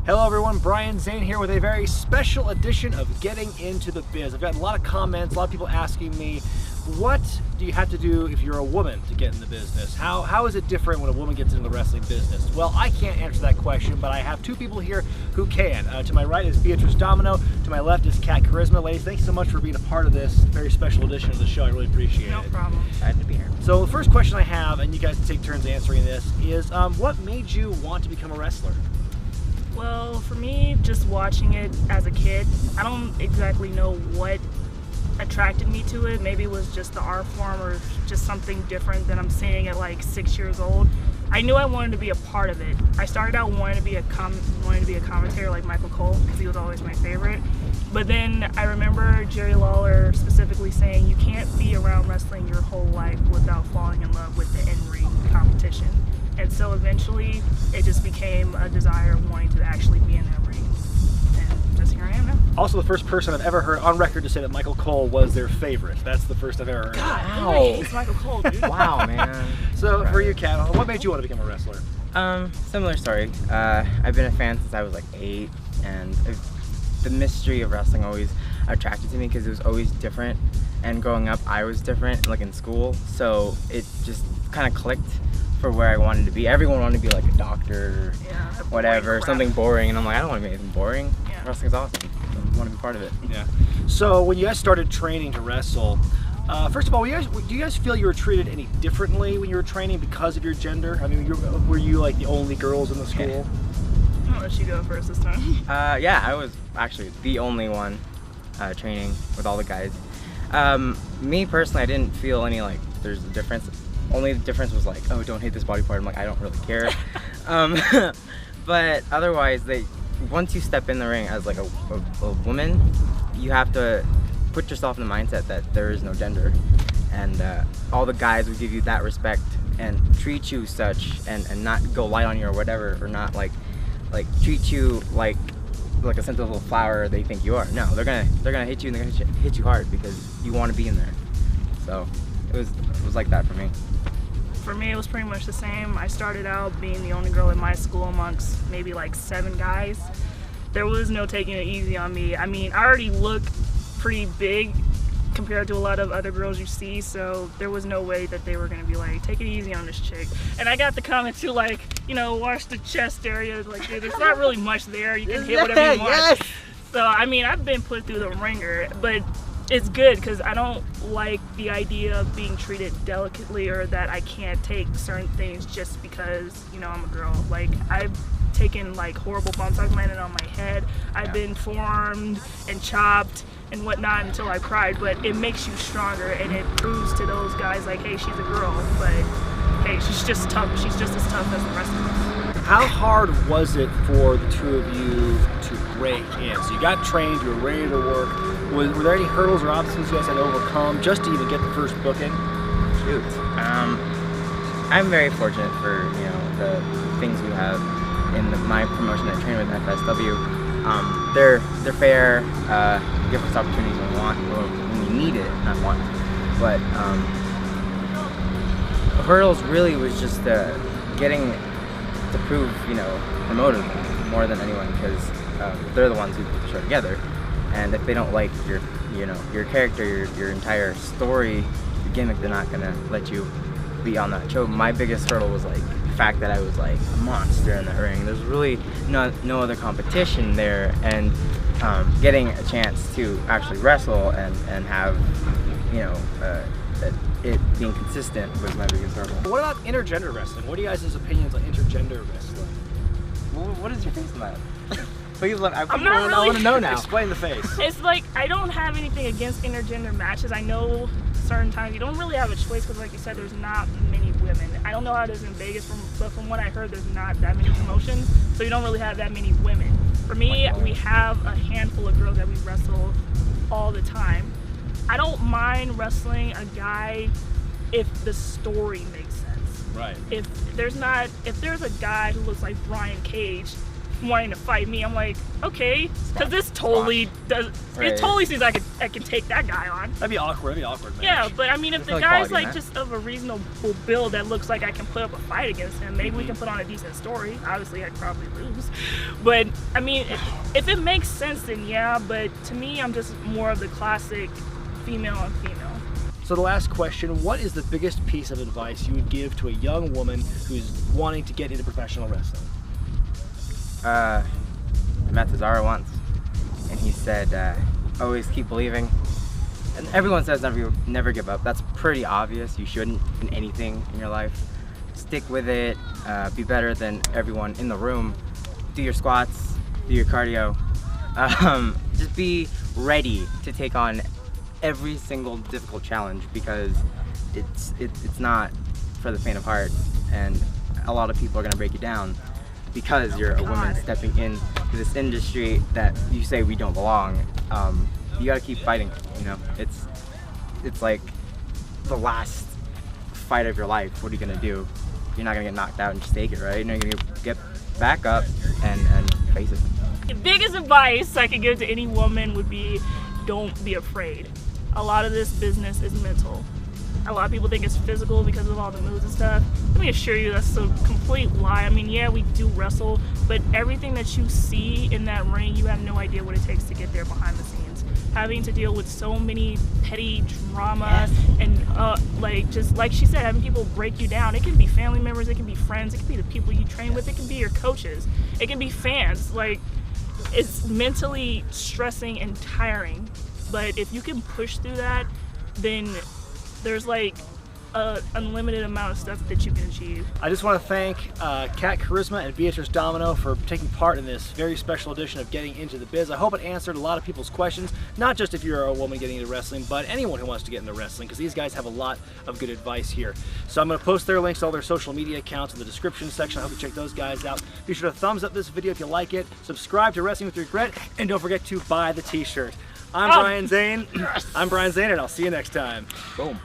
Hello everyone, Brian Zane here with a very special edition of Getting Into the Biz. I've gotten a lot of comments, a lot of people asking me, what do you have to do if you're a woman to get in the business? How is it different when a woman gets into the wrestling business? Well, I can't answer that question, but I have two people here who can. To my right is Beatrice Domino, to my left is Charysma. Ladies, thank you so much for being a part of this very special edition of the show. I really appreciate it. No problem. Glad to be here. So the first question I have, and you guys can take turns answering this, is what made you want to become a wrestler? Well, for me, just watching it as a kid, I don't exactly know what attracted me to it. Maybe it was just the art form or just something different than I'm seeing at like 6 years old. I knew I wanted to be a part of it. I started out wanting to be a commentator like Michael Cole because he was always my favorite. But then I remember Jerry Lawler specifically saying you can't be around wrestling your whole life without falling in love with the in-ring competition. And so eventually it just became a desire of wanting to actually be in that ring. And just here I am now. Also the first person I've ever heard on record to say that Michael Cole was their favorite. That's the first I've ever heard. God, everybody hates Michael Cole, dude. Wow, man. So for you, Kat, what made you want to become a wrestler? Similar story. I've been a fan since I was like 8, and the mystery of wrestling always attracted to me because it was always different. And growing up, I was different, like in school, so it just kind of clicked for where I wanted to be. Everyone wanted to be like a doctor, whatever, something boring, and I'm like, I don't want to be anything boring. Yeah. Wrestling's awesome. I want to be part of it. Yeah. So when you guys started training to wrestle, first of all, do you guys feel you were treated any differently when you were training because of your gender? I mean, were you like the only girls in the school? Yeah. I'll let you go first this time. Yeah, I was actually the only one training with all the guys. Me personally, I didn't feel any like there's a difference. Only the difference was like, oh, don't hate this body part. I'm like, I don't really care. But otherwise, once you step in the ring as like a woman, you have to put yourself in the mindset that there is no gender, and all the guys will give you that respect and treat you such, and not go light on you or whatever, or not like treat you like a sentimental flower they think you are. No, they're gonna hit you, and they're gonna hit you hard because you want to be in there. So it was like that for me. For me, it was pretty much the same. I started out being the only girl in my school amongst maybe like 7 guys. There was no taking it easy on me. I mean, I already look pretty big compared to a lot of other girls you see, so there was no way that they were gonna be like, take it easy on this chick. And I got the comment too, like, you know, watch the chest area. Like, dude, there's not really much there. You can hit whatever you want. Yes. So, I mean, I've been put through the ringer, but it's good because I don't like the idea of being treated delicately or that I can't take certain things just because, you know, I'm a girl. Like, I've taken like horrible bumps. I've landed on my head. I've been forearmed and chopped and whatnot until I cried, but it makes you stronger and it proves to those guys like, hey, she's a girl, but hey, she's just tough. She's just as tough as the rest of us. How hard was it for the two of you to break in? So you got trained, you were ready to work. Were there any hurdles or obstacles you guys had to overcome just to even get the first booking? Shoot. I'm very fortunate for, you know, the things we have in my promotion. I train with FSW. They're fair, give us opportunities when we want, or when we need it, not want. But the hurdles really was just getting to prove, you know, promoting more than anyone, because they're the ones who put the show together. And if they don't like your character, your entire story, your gimmick, they're not gonna let you be on that show. My biggest hurdle was like the fact that I was like a monster in the ring. There's really no other competition there, and getting a chance to actually wrestle and have, you know, it being consistent was my biggest hurdle. What about intergender wrestling? What are you guys' opinions on intergender wrestling? What is your face on that? Please let I want to know now. Explain the face. It's like, I don't have anything against intergender matches. I know certain times you don't really have a choice because, like you said, there's not many women. I don't know how it is in Vegas, but from what I heard, there's not that many promotions, so you don't really have that many women. For me, we have a handful of girls that we wrestle all the time. I don't mind wrestling a guy if the story makes sense. Right. If there's a guy who looks like Brian Cage, wanting to fight me. I'm like, okay, because this totally does. Right. It totally seems I can take that guy on. That'd be awkward. Man. Yeah, but I mean, if There's the no guy's quality in like that. just of a reasonable build that looks like I can put up a fight against him, maybe we can put on a decent story. Obviously, I'd probably lose, but I mean, if it makes sense, then yeah. But to me, I'm just more of the classic female on female. So the last question, what is the biggest piece of advice you would give to a young woman who's wanting to get into professional wrestling? I met Cesaro once, and he said, always keep believing. And everyone says never give up. That's pretty obvious. You shouldn't in anything in your life. Stick with it. Be better than everyone in the room. Do your squats. Do your cardio. Just be ready to take on every single difficult challenge, because it's not for the faint of heart, and a lot of people are gonna break you down because you're a woman stepping into this industry that you say we don't belong. You gotta keep fighting. You know, it's like the last fight of your life. What are you gonna do? You're not gonna get knocked out and just take it, right? You're gonna get back up and face it. The biggest advice I could give to any woman would be, don't be afraid. A lot of this business is mental. A lot of people think it's physical because of all the moves and stuff. Let me assure you that's a complete lie. I mean, yeah, we do wrestle, but everything that you see in that ring, you have no idea what it takes to get there behind the scenes. Having to deal with so many petty drama and like, just like she said, having people break you down. It can be family members, it can be friends, it can be the people you train with, it can be your coaches, it can be fans. Like, it's mentally stressing and tiring. But if you can push through that, then there's like an unlimited amount of stuff that you can achieve. I just want to thank Kat Charysma and Beatrice Domino for taking part in this very special edition of Getting Into the Biz. I hope it answered a lot of people's questions, not just if you're a woman getting into wrestling, but anyone who wants to get into wrestling, because these guys have a lot of good advice here. So I'm going to post their links to all their social media accounts in the description section. I hope you check those guys out. Be sure to thumbs up this video if you like it, subscribe to Wrestling with Regret, and don't forget to buy the t-shirt. I'm Brian Zane. I'm Brian Zane, and I'll see you next time. Boom.